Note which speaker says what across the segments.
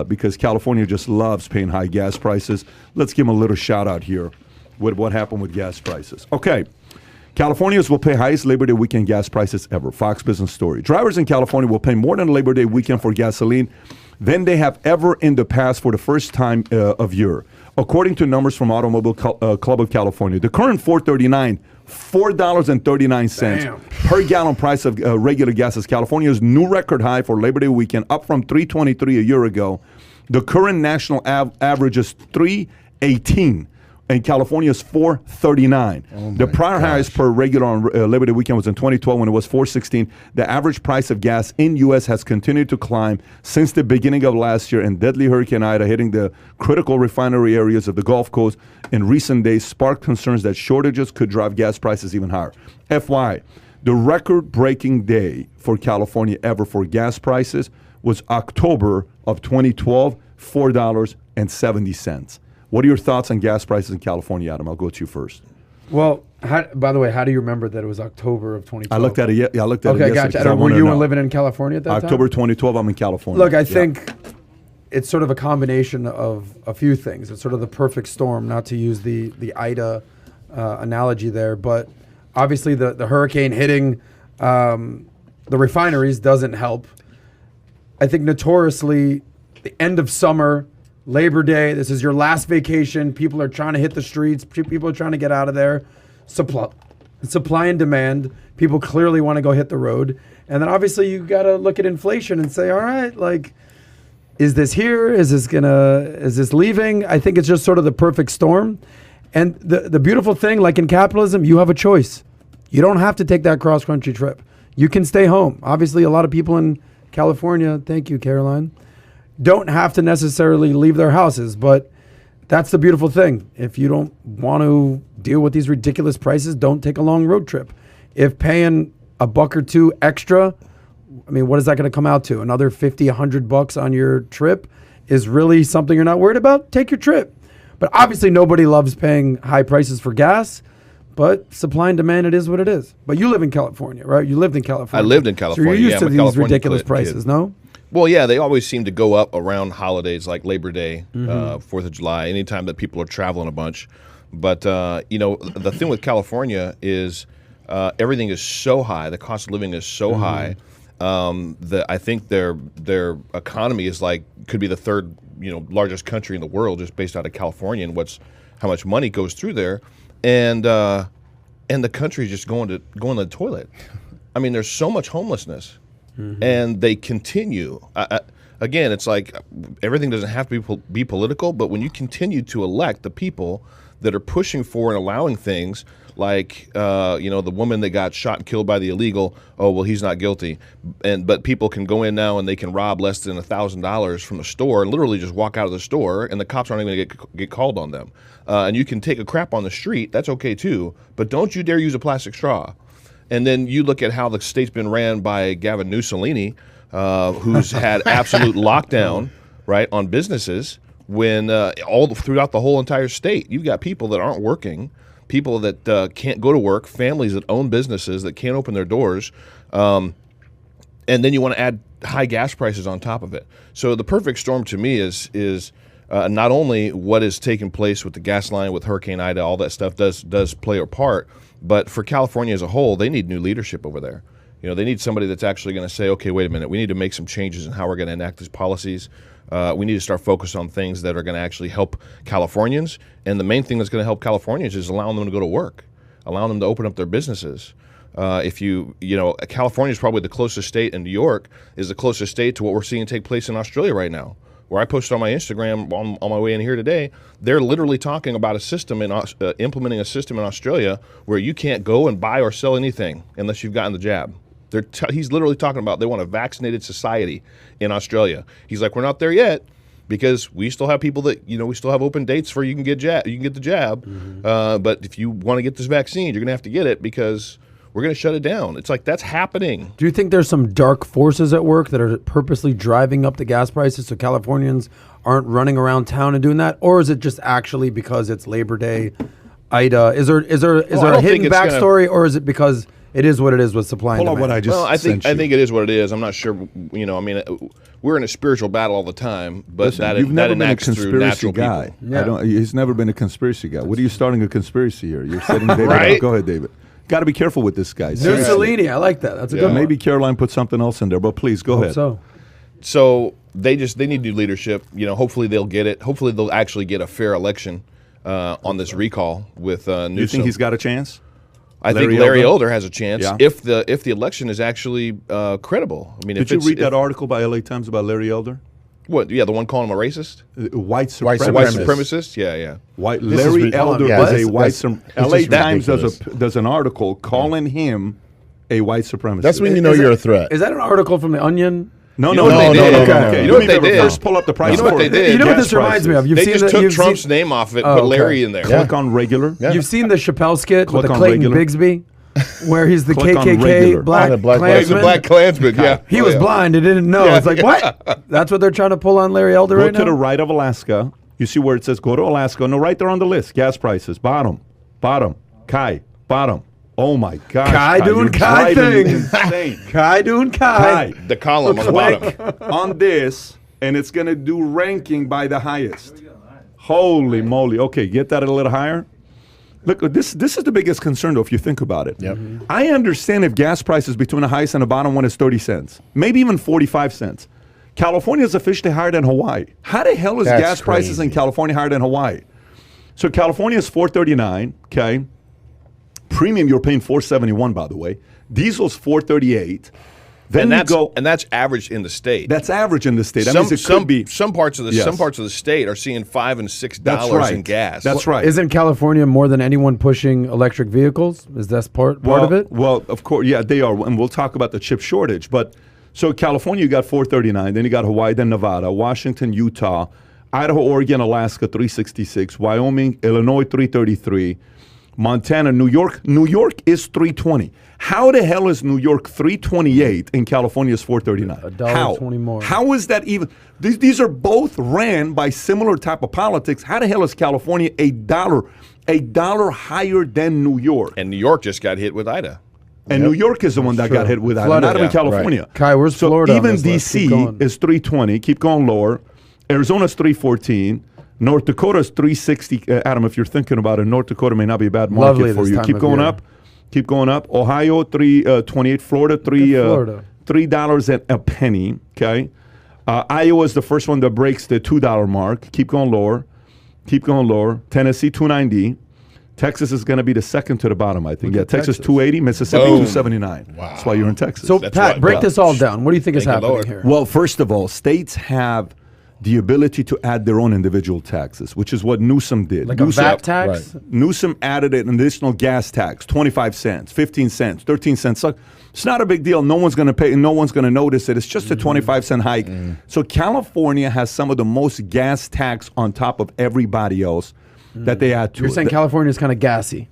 Speaker 1: because California just loves paying high gas prices. Let's give them a little shout out here with what happened with gas prices. Okay. Californians will pay highest Labor Day weekend gas prices ever. Fox Business Story. Drivers in California will pay more than Labor Day weekend for gasoline than they have ever in the past for the first time of year. According to numbers from Automobile Club of California, the current $4.39 per gallon price of regular gas is California's new record high for Labor Day weekend, up from $3.23 a year ago. The current national average is $3.18. And California's $4.39. The prior highest per regular on Labor Day weekend was in 2012 when it was $4.16. The average price of gas in U.S. has continued to climb since the beginning of last year, and deadly Hurricane Ida hitting the critical refinery areas of the Gulf Coast in recent days sparked concerns that shortages could drive gas prices even higher. FYI, the record-breaking day for California ever for gas prices was October of 2012, $4.70. What are your thoughts on gas prices in California, Adam? I'll go to you first.
Speaker 2: Well, by the way, how do you remember that it was October of 2012?
Speaker 1: I looked at it. I looked at it yesterday.
Speaker 2: Okay, gotcha. Were you living in California at that time?
Speaker 1: October 2012, I'm in California.
Speaker 2: Look, I think it's sort of a combination of a few things. It's sort of the perfect storm, not to use the Ida analogy there, but obviously the hurricane hitting the refineries doesn't help. I think notoriously the end of summer, Labor Day, this is your last vacation. People are trying to hit the streets. People are trying to get out of there. Supply and demand. People clearly want to go hit the road. And then obviously you got to look at inflation and say, all right, like, is this here? Is this leaving? I think it's just sort of the perfect storm. And the beautiful thing, like in capitalism, you have a choice. You don't have to take that cross-country trip. You can stay home. Obviously, a lot of people in California, thank you, Caroline, don't have to necessarily leave their houses, but that's the beautiful thing. If you don't want to deal with these ridiculous prices, don't take a long road trip. If paying $1 or $2 extra, I mean, what is that going to come out to? Another $50, $100 on your trip is really something you're not worried about? Take your trip. But obviously nobody loves paying high prices for gas, but supply and demand, it is what it is. But you live in California, right? You lived in California.
Speaker 3: I lived in California.
Speaker 2: So you're used to these
Speaker 3: California
Speaker 2: ridiculous prices, no?
Speaker 3: Well, yeah, they always seem to go up around holidays like Labor Day, 4th of July, anytime that people are traveling a bunch. But, the thing with California is everything is so high. The cost of living is so high that I think their economy is could be the third largest country in the world just based out of California and how much money goes through there. And the country is just going to the toilet. I mean, there's so much homelessness. And they continue. Again, it's like everything doesn't have to be political, but when you continue to elect the people that are pushing for and allowing things like, the woman that got shot and killed by the illegal, oh, well, he's not guilty. But people can go in now and they can rob less than $1,000 from a store and literally just walk out of the store, and the cops aren't even going to get called on them. And you can take a crap on the street. That's okay, too. But don't you dare use a plastic straw. And then you look at how the state's been ran by Gavin Mussolini, who's had absolute lockdown, right, on businesses when throughout the whole entire state. You've got people that aren't working, people that can't go to work, families that own businesses that can't open their doors, and then you want to add high gas prices on top of it. So the perfect storm to me is not only what is taking place with the gas line, with Hurricane Ida, all that stuff does play a part, but for California as a whole, they need new leadership over there. They need somebody that's actually going to say, okay, wait a minute, we need to make some changes in how we're going to enact these policies. We need to start focusing on things that are going to actually help Californians. And the main thing that's going to help Californians is allowing them to go to work, allowing them to open up their businesses. California is probably the closest state, and New York is the closest state to what we're seeing take place in Australia right now. Where I posted on my Instagram on my way in here today, they're literally talking about a system implementing a system in Australia where you can't go and buy or sell anything unless you've gotten the jab. He's literally talking about they want a vaccinated society in Australia. He's like, we're not there yet because we still have people that, we still have open dates for you can get the jab. But if you want to get this vaccine, you're going to have to get it because we're going to shut it down. It's like that's happening.
Speaker 2: Do you think there's some dark forces at work that are purposely driving up the gas prices so Californians aren't running around town and doing that? Or is it just actually because it's Labor Day, Ida? Is there a
Speaker 3: don't think
Speaker 2: hidden
Speaker 3: it's gonna-
Speaker 2: backstory, or is it because it is what it is with supply and
Speaker 1: Hold on,
Speaker 2: demand?
Speaker 1: what I just
Speaker 3: Well, I think
Speaker 1: sent you.
Speaker 3: it is what it is. I'm not sure. You know, I mean, we're in a spiritual battle all the time, but
Speaker 1: Listen, you've never been a
Speaker 3: enacts through
Speaker 1: conspiracy
Speaker 3: natural
Speaker 1: guy.
Speaker 3: people.
Speaker 2: Yeah.
Speaker 1: He's never been a conspiracy guy. What are you starting a conspiracy here? You're setting David
Speaker 3: Right?
Speaker 1: up. Go ahead, David. Got to be careful with this guy. Seriously.
Speaker 2: Mussolini, I like that. That's a
Speaker 3: Yeah.
Speaker 2: good one.
Speaker 1: Maybe Caroline put something else in there, but please go
Speaker 2: Hope
Speaker 1: ahead.
Speaker 2: so.
Speaker 3: So they need new leadership. You know, hopefully they'll get it. Hopefully they'll actually get a fair election on this recall with Newsom.
Speaker 1: You think he's got a chance?
Speaker 3: I think
Speaker 1: Larry
Speaker 3: Larry
Speaker 1: Elder?
Speaker 3: Elder has a chance
Speaker 1: Yeah.
Speaker 3: if the election is actually credible. I mean,
Speaker 1: Did
Speaker 3: if
Speaker 1: you
Speaker 3: it's,
Speaker 1: read that
Speaker 3: if-
Speaker 1: article by LA Times about Larry Elder?
Speaker 3: What? Yeah, the one calling him a racist,
Speaker 1: White
Speaker 4: White
Speaker 1: supremacist.
Speaker 3: white
Speaker 4: Supremacist.
Speaker 3: supremacist. Yeah, yeah.
Speaker 4: This is
Speaker 1: Larry
Speaker 4: rid-
Speaker 1: Elder
Speaker 4: yeah,
Speaker 1: is
Speaker 4: that's-
Speaker 1: a white
Speaker 4: that's-
Speaker 1: LA
Speaker 4: it's just
Speaker 1: Times
Speaker 4: ridiculous.
Speaker 1: does an article calling him a white supremacist.
Speaker 4: That's when you know
Speaker 2: Is
Speaker 4: you're
Speaker 2: it-
Speaker 4: a threat.
Speaker 2: Is that an article from the Onion?
Speaker 1: no,
Speaker 3: You
Speaker 1: no,
Speaker 3: know what
Speaker 1: no,
Speaker 3: they
Speaker 1: no,
Speaker 3: did?
Speaker 1: no,
Speaker 4: Okay.
Speaker 1: okay.
Speaker 3: You know what
Speaker 1: Do me
Speaker 3: they
Speaker 1: a favor,
Speaker 3: did?
Speaker 1: First, pull up the price.
Speaker 3: You know what
Speaker 1: for
Speaker 3: they
Speaker 1: it.
Speaker 3: did?
Speaker 2: You know what
Speaker 1: Gas
Speaker 2: this reminds me of?
Speaker 1: prices.
Speaker 2: You've
Speaker 3: They
Speaker 2: seen
Speaker 3: just
Speaker 2: the,
Speaker 3: took
Speaker 2: you've
Speaker 3: Trump's
Speaker 2: seen,
Speaker 3: name off it,
Speaker 2: Oh,
Speaker 3: put
Speaker 2: okay.
Speaker 3: Larry in there.
Speaker 4: Yeah.
Speaker 1: Click on regular.
Speaker 4: Yeah.
Speaker 2: You've seen the Chappelle skit
Speaker 1: Click
Speaker 2: with the
Speaker 1: on
Speaker 2: Clayton
Speaker 1: regular.
Speaker 2: Bigsby, where he's the
Speaker 1: Click on
Speaker 2: KKK
Speaker 1: regular.
Speaker 2: black
Speaker 4: Oh, the black-
Speaker 3: He's a
Speaker 2: Klansman.
Speaker 3: black Klansman. Yeah,
Speaker 2: He
Speaker 3: Oh,
Speaker 2: was
Speaker 3: yeah.
Speaker 2: blind and didn't know.
Speaker 3: Yeah,
Speaker 2: It's like,
Speaker 3: yeah.
Speaker 2: what? That's what they're trying to pull on Larry Elder
Speaker 1: Go
Speaker 2: right
Speaker 1: to
Speaker 2: now?
Speaker 1: the right of Alaska. You see where it says go to Alaska. No, right there on the list. Gas prices. Bottom. Kai. Bottom. Oh my gosh.
Speaker 2: Kai doing
Speaker 1: you're
Speaker 2: Kai
Speaker 1: driving me
Speaker 2: things.
Speaker 1: insane.
Speaker 2: Kai doing Kai.
Speaker 1: Kai.
Speaker 3: The column on the bottom.
Speaker 1: Click on this, and it's going to do ranking by the highest. Holy moly. Okay, get that a little higher. Look, this is the biggest concern, though, if you think about it.
Speaker 4: Yep.
Speaker 1: I understand if gas prices between the highest and the bottom one is 30 cents, maybe even 45 cents. California is officially higher than Hawaii. How the hell is
Speaker 4: That's
Speaker 1: gas prices in
Speaker 4: crazy.
Speaker 1: California higher than Hawaii? So California is $4.39, okay? Premium, you're paying $4.71, by the way. Diesel's $4.38. Then
Speaker 3: And
Speaker 1: you go.
Speaker 3: that's average in the state.
Speaker 1: That's average in the state. That means it could be.
Speaker 3: some parts of the
Speaker 1: Yes.
Speaker 3: some parts of the state are seeing $5 and $6
Speaker 1: That's right.
Speaker 3: in gas.
Speaker 1: That's right.
Speaker 2: Isn't California more than anyone pushing electric vehicles? Is that part of it?
Speaker 1: Well, of course, yeah, they are, and we'll talk about the chip shortage. But so California, you got 439, then you got Hawaii, then Nevada, Washington, Utah, Idaho, Oregon, Alaska, 366, Wyoming, Illinois, 333, Montana, New York. New York is 320. How the hell is New York 328 and California is 439?
Speaker 2: $1.20 more.
Speaker 1: How is that even? These are both ran by similar type of politics. How the hell is California a dollar higher than New York?
Speaker 3: And New York just got hit with Ida.
Speaker 1: And New York is the one that got hit with that,
Speaker 2: Flooded.
Speaker 1: not even
Speaker 3: Yeah,
Speaker 1: California.
Speaker 4: right.
Speaker 2: Kai, where's
Speaker 1: so
Speaker 2: Florida on
Speaker 1: even
Speaker 2: this list? Keep
Speaker 1: DC
Speaker 2: going.
Speaker 1: is 320. Keep going lower. Arizona's 314. North Dakota's 360. Adam, if you're thinking about it, North Dakota may not be a bad market
Speaker 2: Lovely
Speaker 1: for
Speaker 2: this
Speaker 1: you.
Speaker 2: time
Speaker 1: Keep
Speaker 2: of
Speaker 1: going
Speaker 2: year.
Speaker 1: up. Keep going up. Ohio 328. Florida
Speaker 2: Florida.
Speaker 1: $3 and a penny. Okay. Iowa is the first one that breaks the $2 mark. Keep going lower. Keep going lower. Tennessee 290. Texas is going to be the second to the bottom, I think.
Speaker 2: Look
Speaker 1: Yeah,
Speaker 2: at
Speaker 1: Texas
Speaker 2: Texas.
Speaker 1: 280, Mississippi
Speaker 3: Boom.
Speaker 1: 279. Wow. That's why you're in Texas.
Speaker 2: So,
Speaker 3: That's
Speaker 2: Pat,
Speaker 3: right.
Speaker 2: break
Speaker 3: Yeah.
Speaker 2: this all down. What do you think is
Speaker 3: Thank you,
Speaker 2: happening
Speaker 3: Lord.
Speaker 2: here?
Speaker 1: Well, first of all, states have the ability to add their own individual taxes, which is what Newsom did.
Speaker 2: Like a
Speaker 1: Newsom,
Speaker 2: VAT tax?
Speaker 4: Right.
Speaker 1: Newsom added an additional gas tax, 25 cents, 15 cents, 13 cents. So it's not a big deal. No one's going to pay, and no one's going to notice it. It's just a 25-cent hike. So California has some of the most gas tax on top of everybody else that they add to
Speaker 2: You're
Speaker 1: it.
Speaker 2: saying California is kind of gassy.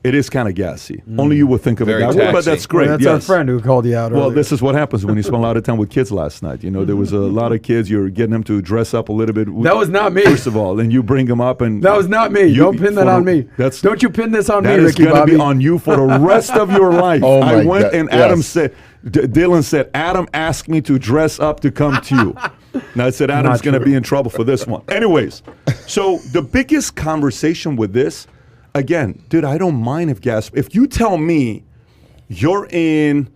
Speaker 1: It is kind of gassy. Only you would think of
Speaker 3: Very
Speaker 1: it that way, but
Speaker 3: taxing.
Speaker 1: that's great.
Speaker 2: Well, that's
Speaker 1: yes.
Speaker 2: our friend who called you out
Speaker 1: Well,
Speaker 2: earlier.
Speaker 1: this is what happens when you spend a lot of time with kids last night. You know, there was a lot of kids. You're getting them to dress up a little bit.
Speaker 2: That was not me.
Speaker 1: First of all, and you bring them up, and
Speaker 2: That was not me.
Speaker 1: you-
Speaker 2: Don't pin that
Speaker 1: for
Speaker 2: on
Speaker 1: the-
Speaker 2: me.
Speaker 1: That's
Speaker 2: Don't you pin this on me,
Speaker 1: that is
Speaker 2: Ricky
Speaker 1: going to
Speaker 2: Bobby.
Speaker 1: be on you for the rest of your life.
Speaker 4: Oh
Speaker 1: I
Speaker 4: my
Speaker 1: went
Speaker 4: God,
Speaker 1: and Adam
Speaker 4: yes.
Speaker 1: said, Dylan said, Adam asked me to dress up to come to you. Now I said, Adam's
Speaker 2: Not
Speaker 1: going to
Speaker 2: true.
Speaker 1: be in trouble for this one. Anyways, so the biggest conversation with this, again, dude, I don't mind if you tell me you're in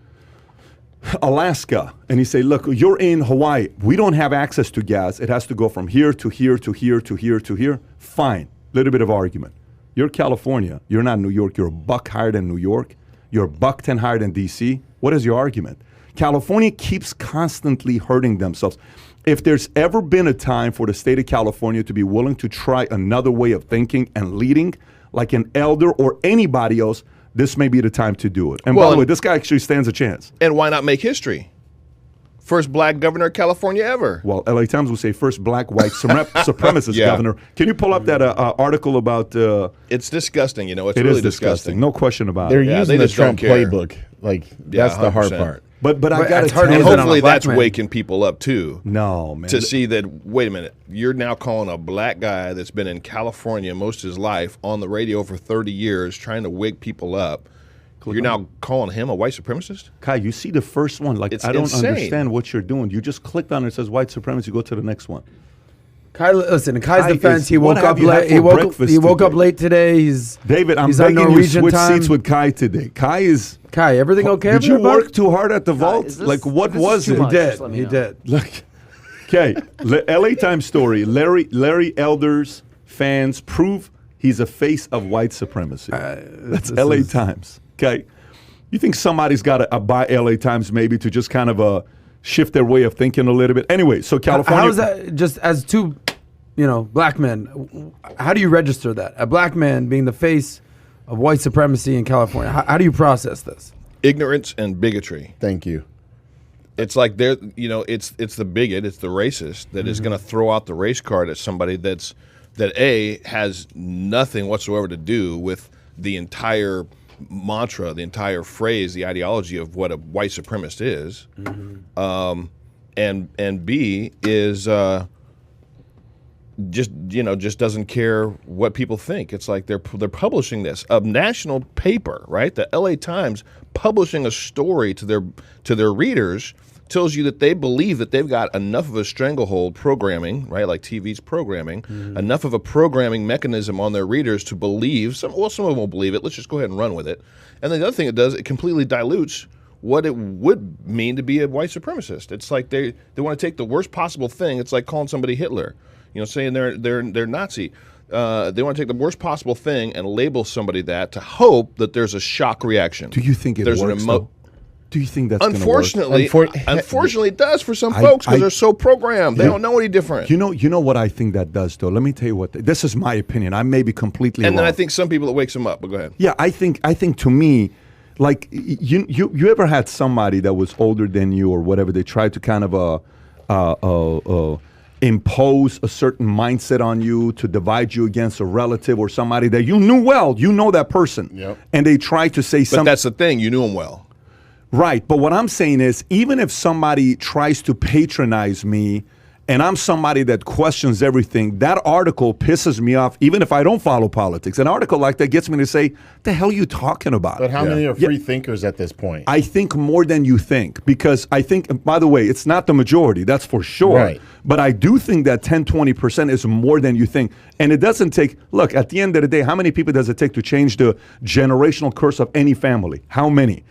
Speaker 1: Alaska and you say, look, you're in Hawaii, we don't have access to gas. It has to go from here to here to here to here to here. Fine, little bit of argument. You're California. You're not New York. You're a buck higher than New York. You're a buck 10 higher than DC. What is your argument? California keeps constantly hurting themselves. If there's ever been a time for the state of California to be willing to try another way of thinking and leading, like an elder or anybody else, this may be the time to do it. And by
Speaker 3: Well,
Speaker 1: the way,
Speaker 3: and-
Speaker 1: this guy actually stands a chance.
Speaker 3: And why not make history? First black governor of California ever.
Speaker 1: Well, LA Times will say first black white supremacist
Speaker 3: Yeah.
Speaker 1: governor. Can you pull up that article about?
Speaker 3: It's disgusting, you know. It's
Speaker 1: It
Speaker 3: really
Speaker 1: is disgusting. No question about
Speaker 4: They're
Speaker 1: it.
Speaker 3: Yeah,
Speaker 4: using
Speaker 3: they
Speaker 4: the
Speaker 3: just don't
Speaker 4: Trump
Speaker 3: care.
Speaker 4: playbook. Like
Speaker 3: Yeah,
Speaker 4: that's the hard
Speaker 3: 100%.
Speaker 4: part.
Speaker 1: But I
Speaker 2: But
Speaker 1: got to
Speaker 2: it's hard
Speaker 1: tell
Speaker 2: to
Speaker 3: And
Speaker 1: you,
Speaker 2: use it on a
Speaker 3: hopefully
Speaker 2: black
Speaker 3: that's
Speaker 2: man.
Speaker 3: waking people up too.
Speaker 1: no, man.
Speaker 3: To see that, wait a minute, you're now calling a black guy that's been in California most of his life on the radio for 30 years trying to wake people up. You're now calling him a white supremacist?
Speaker 1: Kai, you see the first one. Like,
Speaker 3: It's
Speaker 1: I don't
Speaker 3: insane.
Speaker 1: understand what you're doing. You just clicked on it. It says white supremacy. Go to the next one.
Speaker 2: Kai, listen, in Kai's
Speaker 1: Kai
Speaker 2: defense,
Speaker 1: is-
Speaker 2: he
Speaker 1: what
Speaker 2: woke
Speaker 1: have
Speaker 2: up
Speaker 1: you had
Speaker 2: late.
Speaker 1: for
Speaker 2: He woke
Speaker 1: breakfast
Speaker 2: up
Speaker 1: today?
Speaker 2: late today. He's
Speaker 1: David, I'm
Speaker 2: he's on
Speaker 1: begging you
Speaker 2: Norwegian
Speaker 1: switch
Speaker 2: time.
Speaker 1: seats with Kai today. Kai is.
Speaker 2: Kai, everything okay?
Speaker 1: Did you
Speaker 2: over there, bud?
Speaker 1: work too hard at the vault?
Speaker 4: is this-
Speaker 1: Like, what
Speaker 4: if this
Speaker 1: was
Speaker 4: is too
Speaker 1: it?
Speaker 4: much,
Speaker 2: He
Speaker 4: just
Speaker 2: did.
Speaker 4: let me
Speaker 2: He
Speaker 4: know.
Speaker 2: did.
Speaker 1: Look, okay. LA Times story. Larry Elder's fans prove he's a face of white supremacy. That's
Speaker 2: this
Speaker 1: LA
Speaker 2: is-
Speaker 1: Times. Okay. You think somebody's got to buy LA Times maybe to just kind of shift their way of thinking a little bit? Anyway, so California.
Speaker 2: How is that? Just as two, black men, how do you register that? A black man being the face of white supremacy in California. How do you process this?
Speaker 3: Ignorance and bigotry.
Speaker 5: Thank you.
Speaker 3: It's like they're, it's the bigot, it's the racist that is going to throw out the race card at somebody that has nothing whatsoever to do with the entire mantra, the entire phrase, the ideology of what a white supremacist is, and B is just doesn't care what people think. It's like they're publishing this, a national paper, right? The LA Times publishing a story to their readers tells you that they believe that they've got enough of a stranglehold programming, right? Like TV's programming, enough of a programming mechanism on their readers to believe. Some of them will believe it. Let's just go ahead and run with it. And then the other thing it does, it completely dilutes what it would mean to be a white supremacist. It's like they want to take the worst possible thing. It's like calling somebody Hitler, saying they're Nazi. They want to take the worst possible thing and label somebody that to hope that there's a shock reaction.
Speaker 1: Do you think it
Speaker 3: there's
Speaker 1: works? Though? Do you think that's gonna work?
Speaker 3: Unfortunately, it does for some folks because they're so programmed. They don't know any different.
Speaker 1: You know what I think that does, though. Let me tell you what. This is my opinion. I may be completely wrong.
Speaker 3: And then I think some people it wakes them up. But go ahead.
Speaker 1: Yeah, I think to me, like you ever had somebody that was older than you or whatever? They tried to kind of impose a certain mindset on you to divide you against a relative or somebody that you knew well. You know that person,
Speaker 5: Yep.
Speaker 1: and they try to say
Speaker 3: But
Speaker 1: something.
Speaker 3: that's the thing. You knew them well.
Speaker 1: Right, but what I'm saying is, even if somebody tries to patronize me and I'm somebody that questions everything, that article pisses me off, even if I don't follow politics. An article like that gets me to say, the hell are you talking about?
Speaker 5: But how many are free thinkers at this point?
Speaker 1: I think more than you think, because I think, by the way, it's not the majority, that's for sure.
Speaker 5: Right.
Speaker 1: But I do think that 10, 20% is more than you think. And it doesn't take, look, at the end of the day, how many people does it take to change the generational curse of any family? How many?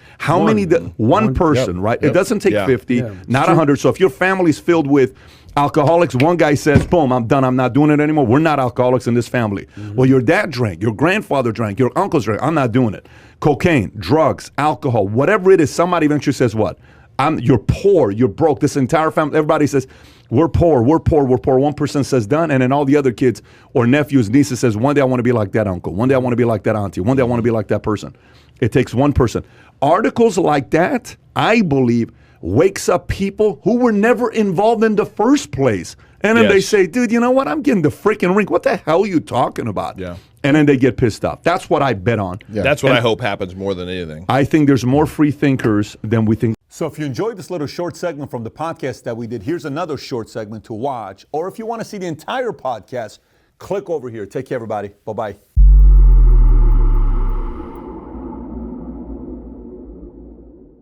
Speaker 1: One person,
Speaker 5: Yep.
Speaker 1: right?
Speaker 5: Yep.
Speaker 1: It doesn't take
Speaker 3: Yeah.
Speaker 1: 50,
Speaker 2: Yeah.
Speaker 1: not 100. So if your family's filled with alcoholics, one guy says, boom, I'm done. I'm not doing it anymore. We're not alcoholics in this family. Well, your dad drank, your grandfather drank, your uncles drank. I'm not doing it. Cocaine, drugs, alcohol, whatever it is, somebody eventually says what? You're poor, you're broke. This entire family, everybody says, we're poor, we're poor, we're poor. One person says done, and then all the other kids or nephews, nieces says, one day I want to be like that uncle. One day I want to be like that auntie. One day I want to be like that person. It takes one person. Articles like that, I believe, wakes up people who were never involved in the first place. And then they
Speaker 3: Yes.
Speaker 1: say, dude, you know what? I'm getting the freaking ring. What the hell are you talking about?
Speaker 3: Yeah.
Speaker 1: And then they get pissed off. That's what I bet on.
Speaker 5: Yeah.
Speaker 3: That's what
Speaker 1: And
Speaker 3: I hope happens more than anything.
Speaker 1: I think there's more free thinkers than we think. So if you enjoyed this little short segment from the podcast that we did, here's another short segment to watch. Or if you want to see the entire podcast, click over here. Take care, everybody. Bye-bye.